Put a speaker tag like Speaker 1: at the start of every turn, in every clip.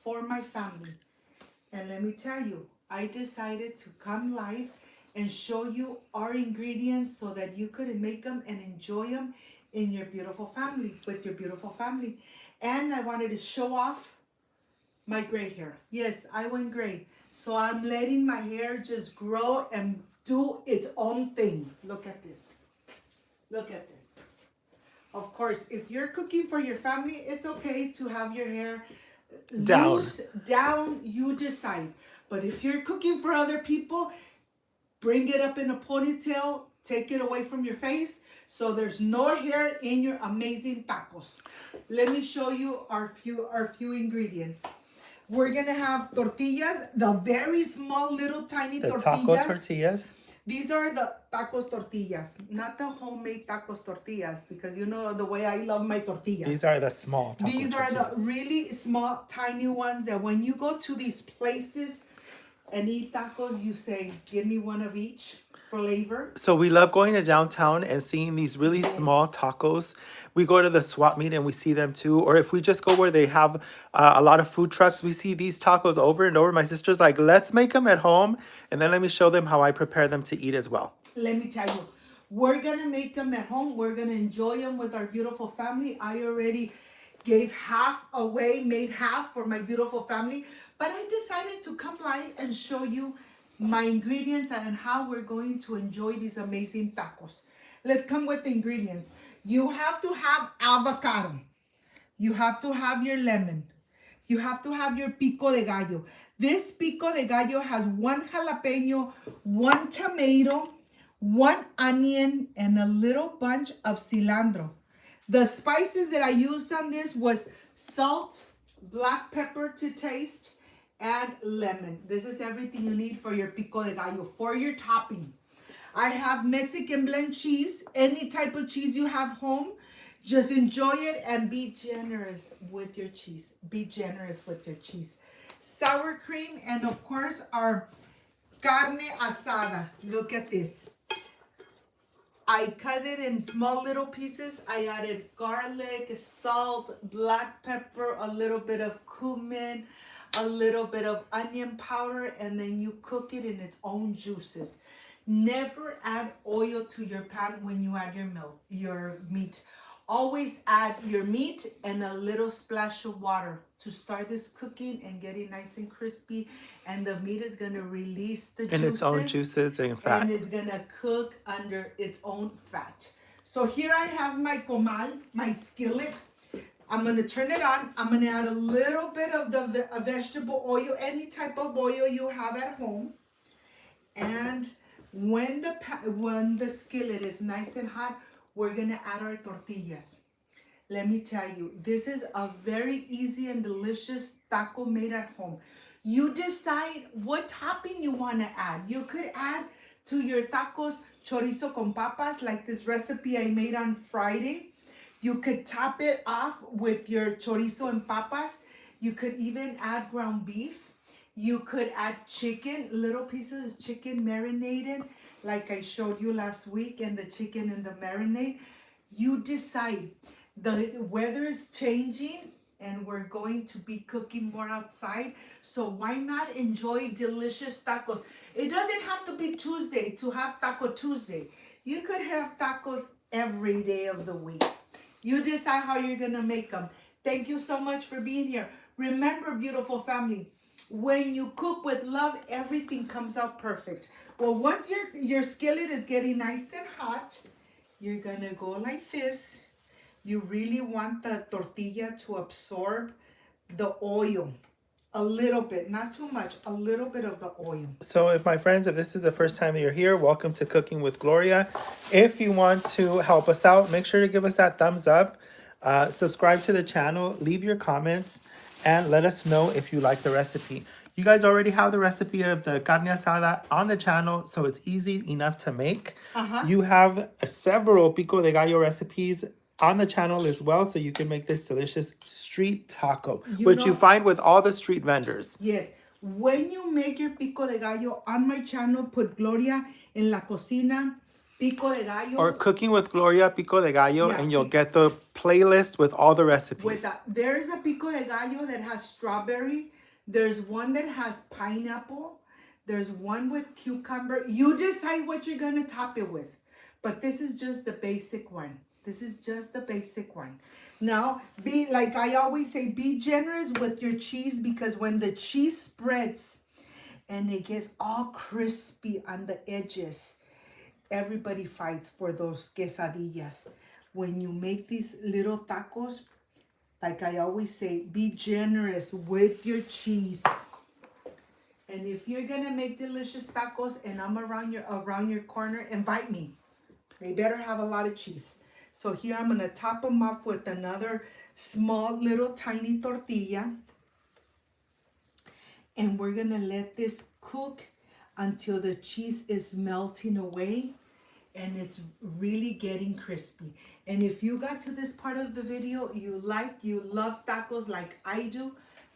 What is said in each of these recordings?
Speaker 1: for my family. And let me tell you, I decided to come live and show you our ingredients so that you could make them and enjoy them in your beautiful family, with your beautiful family. And I wanted to show off my gray hair. Yes, I went gray. So I'm letting my hair just grow and do its own thing. Look at this. Look at this. Of course, if you're cooking for your family, it's okay to have your hair loose, down, you decide. But if you're cooking for other people, bring it up in a ponytail, take it away from your face, so there's no hair in your amazing tacos. Let me show you our few ingredients. We're gonna have tortillas, the very small little tiny tortillas.
Speaker 2: Taco tortillas.
Speaker 1: These are the tacos tortillas, not the homemade tacos tortillas, because you know the way I love my tortillas.
Speaker 2: These are the small taco
Speaker 1: These
Speaker 2: tortillas.
Speaker 1: are the really small, tiny ones that when you go to these places and eat tacos, you say, give me one of each flavor.
Speaker 2: So we love going to downtown and seeing these really small tacos. We go to the swap meet and we see them too. Or if we just go where they have a lot of food trucks, we see these tacos over and over. My sister's like, let's make them at home. And then let me show them how I prepare them to eat as well.
Speaker 1: Let me tell you, we're going to make them at home. We're going to enjoy them with our beautiful family. I already gave half away, made half for my beautiful family. But I decided to come live and show you my ingredients and how we're going to enjoy these amazing tacos. Let's come with the ingredients. You have to have avocado. You have to have your lemon. You have to have your pico de gallo. This pico de gallo has 1 jalapeno, 1 tomato, 1 onion, and a little bunch of cilantro. The spices that I used on this was salt, black pepper to taste, and lemon. This is everything you need for your pico de gallo. For your topping, I have Mexican blend cheese. Any type of cheese you have home, just enjoy it and be generous with your cheese. Be generous with your cheese. Sour cream, and of course our carne asada. Look at this. I cut it in small little pieces. I added garlic, salt, black pepper, a little bit of cumin, a little bit of onion powder, and then you cook it in its own juices. Never add oil to your pan when you add your meat. Always add your meat and a little splash of water to start this cooking and get it nice and crispy. And the meat is going to release the juices.
Speaker 2: And its own juices and fat.
Speaker 1: And it's going to cook under its own fat. So here I have my comal, my skillet. I'm going to turn it on. I'm going to add a little bit of the vegetable oil, any type of oil you have at home. And when the skillet is nice and hot, we're going to add our tortillas. Let me tell you, this is a very easy and delicious taco made at home. You decide what topping you want to add. You could add to your tacos chorizo con papas, like this recipe I made on Friday. You could top it off with your chorizo and papas. You could even add ground beef. You could add chicken, little pieces of chicken marinated, like I showed you last week, and the chicken in the marinade. You decide. The weather is changing and we're going to be cooking more outside. So why not enjoy delicious tacos? It doesn't have to be Tuesday to have Taco Tuesday. You could have tacos every day of the week. You decide how you're going to make them. Thank you so much for being here. Remember, beautiful family, when you cook with love, everything comes out perfect. Well, once your skillet is getting nice and hot, you're going to go like this. You really want the tortilla to absorb the oil. A little bit, not too much, a little bit of the oil.
Speaker 2: So if my friends, if this is the first time you're here, welcome to Cooking with Gloria. If you want to help us out, make sure to give us that thumbs up. Subscribe to the channel, leave your comments, and let us know if you like the recipe. You guys already have the recipe of the carne asada on the channel, so it's easy enough to make. You have several pico de gallo recipes on the channel as well, so you can make this delicious street taco, which you find with all the street vendors.
Speaker 1: Yes. When you make your pico de gallo on my channel, put Gloria en la cocina. Pico de
Speaker 2: Or
Speaker 1: gallos.
Speaker 2: Cooking with Gloria Pico de Gallo,
Speaker 1: Yeah,
Speaker 2: and you'll get the playlist with all the
Speaker 1: with
Speaker 2: recipes.
Speaker 1: a, there's a pico de gallo that has strawberry. There's one that has pineapple. There's one with cucumber. You decide what you're gonna top it with. But this is just the basic one. This is just the basic one. Now, be like I always say, be generous with your cheese, because when the cheese spreads and it gets all crispy on the edges, everybody fights for those quesadillas. When you make these little tacos, like I always say, be generous with your cheese. And if you're gonna make delicious tacos and I'm around your corner, invite me. They better have a lot of cheese. So here I'm gonna top them up with another small little tiny tortilla. And we're gonna let this cook until the cheese is melting away and it's really getting crispy. And if you got to this part of the video, you love tacos like I do,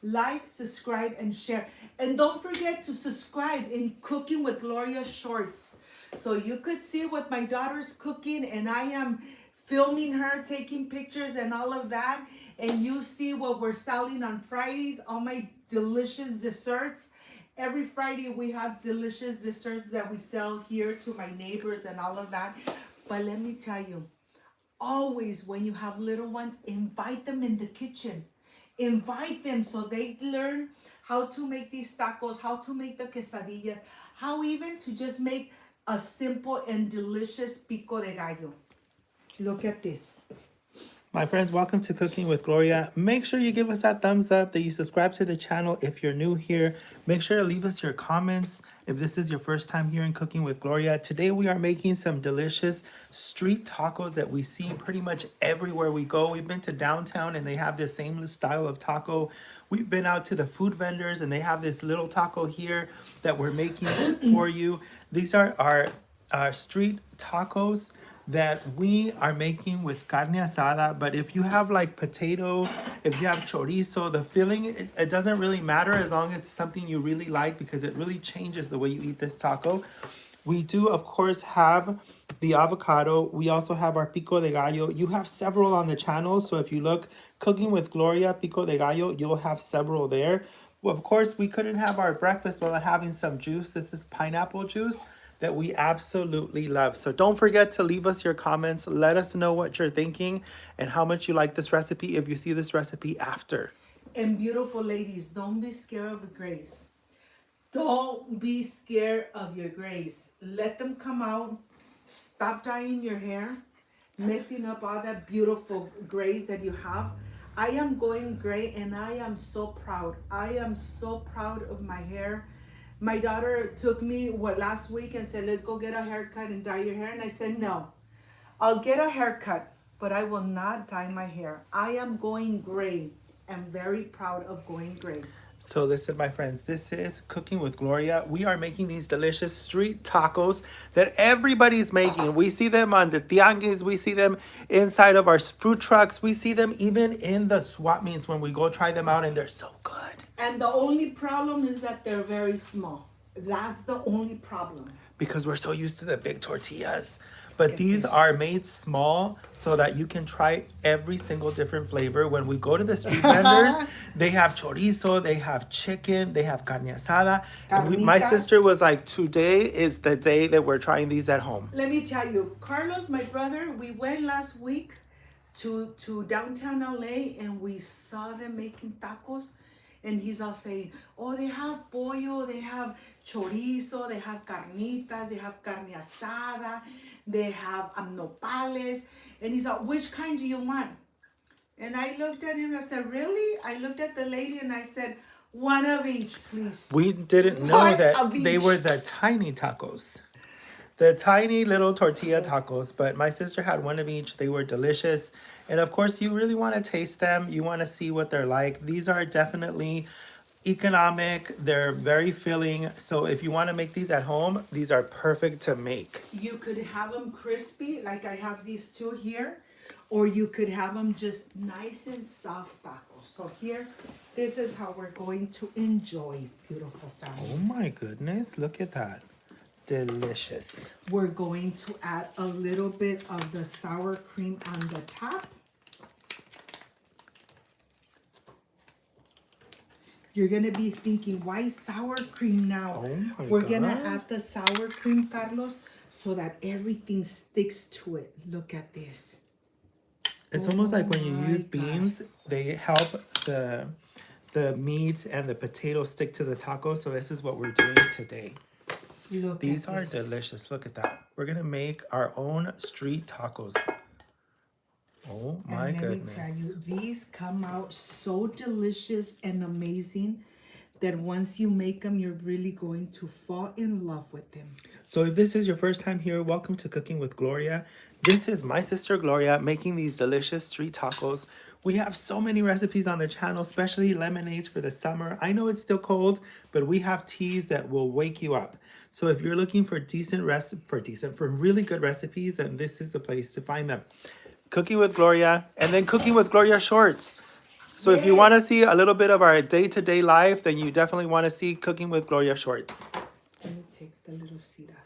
Speaker 1: like, subscribe, and share. And don't forget to subscribe in Cooking with Gloria shorts. So you could see what my daughter's cooking and I am filming her, taking pictures and all of that. And you see what we're selling on Fridays, all my delicious desserts. Every Friday we have delicious desserts that we sell here to my neighbors and all of that. But let me tell you, always when you have little ones, invite them in the kitchen. Invite them so they learn how to make these tacos, how to make the quesadillas, how even to just make a simple and delicious pico de gallo. Look at this.
Speaker 2: My friends, welcome to Cooking with Gloria. Make sure you give us that thumbs up, that you subscribe to the channel if you're new here. Make sure to leave us your comments if this is your first time here in Cooking with Gloria. Today we are making some delicious street tacos that we see pretty much everywhere we go. We've been to downtown and they have this same style of taco. We've been out to the food vendors and they have this little taco here that we're making for you. These are our street tacos that we are making with carne asada. But if you have like potato, if you have chorizo, the filling, it doesn't really matter as long as it's something you really like, because it really changes the way you eat this taco. We do, of course, have the avocado. We also have our pico de gallo. You have several on the channel. So if you look Cooking with Gloria Pico de Gallo, you'll have several there. Well, of course, we couldn't have our breakfast without having some juice. This is pineapple juice that we absolutely love. So don't forget to leave us your comments. Let us know what you're thinking and how much you like this recipe if you see this recipe after.
Speaker 1: And beautiful ladies, don't be scared of the grays. Don't be scared of your grays. Let them come out. Stop dyeing your hair, messing up all that beautiful grays that you have. I am going gray and I am so proud. I am so proud of my hair. My daughter took me last week and said, let's go get a haircut and dye your hair. And I said, no, I'll get a haircut, but I will not dye my hair. I am going gray. I'm very proud of going gray.
Speaker 2: So listen, my friends, this is Cooking with Gloria. We are making these delicious street tacos that everybody's making. We see them on the tianguis. We see them inside of our food trucks. We see them even in the swap meets when we go try them out, and they're so good.
Speaker 1: And the only problem is that they're very small. That's the only problem.
Speaker 2: Because we're so used to the big tortillas. But these are made small so that you can try every single different flavor. When we go to the street vendors, they have chorizo, they have chicken, they have carne asada. And my sister was like, today is the day that we're trying these at home.
Speaker 1: Let me tell you, Carlos, my brother, we went last week to downtown LA and we saw them making tacos. And he's all saying, oh, they have pollo, they have chorizo, they have carnitas, they have carne asada, they have nopales. And he's like, which kind do you want? And I looked at him and I said, really? I looked at the lady and I said, one of each, please.
Speaker 2: We didn't know that they were the tiny tacos. The tiny little tortilla tacos, but my sister had one of each. They were delicious. And of course, you really want to taste them. You want to see what they're like. These are definitely economic. They're very filling. So if you want to make these at home, these are perfect to make.
Speaker 1: You could have them crispy, like I have these two here, or you could have them just nice and soft tacos. So here, this is how we're going to enjoy, beautiful family.
Speaker 2: Oh my goodness, look at that. delicious.
Speaker 1: We're going to add a little bit of the sour cream on the top. You're going to be thinking, why sour cream now?
Speaker 2: Oh my
Speaker 1: We're going to
Speaker 2: God.
Speaker 1: add the sour cream, Carlos, so that everything sticks to it. Look at this.
Speaker 2: It's almost like when you
Speaker 1: my
Speaker 2: use
Speaker 1: God.
Speaker 2: beans, they help the meat and the potatoes stick to the taco. So this is what we're doing today.
Speaker 1: Look
Speaker 2: These
Speaker 1: at
Speaker 2: are
Speaker 1: this.
Speaker 2: delicious. Look at that. We're gonna make our own street tacos. Oh my
Speaker 1: And let
Speaker 2: goodness.
Speaker 1: me tell you, these come out so delicious and amazing that once you make them, you're really going to fall in love with them.
Speaker 2: So if this is your first time here, welcome to Cooking with Gloria. This is my sister Gloria making these delicious street tacos. We have so many recipes on the channel, especially lemonades for the summer. I know it's still cold, but we have teas that will wake you up. So if you're looking for really good recipes, then this is the place to find them. Cooking with Gloria, and then Cooking with Gloria shorts. So if you want to see a little bit of our day-to-day life, then you definitely want to see Cooking with Gloria shorts.
Speaker 1: Let me take the little seed off.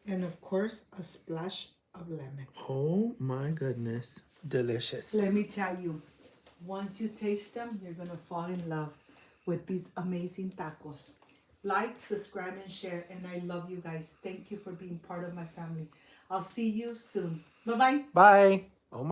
Speaker 1: And of course, a splash of lemon.
Speaker 2: Oh my goodness. Delicious.
Speaker 1: Let me tell you, once you taste them, you're going to fall in love with these amazing tacos. Like, subscribe, and share. And I love you guys. Thank you for being part of my family. I'll see you soon. Bye-bye.
Speaker 2: Bye.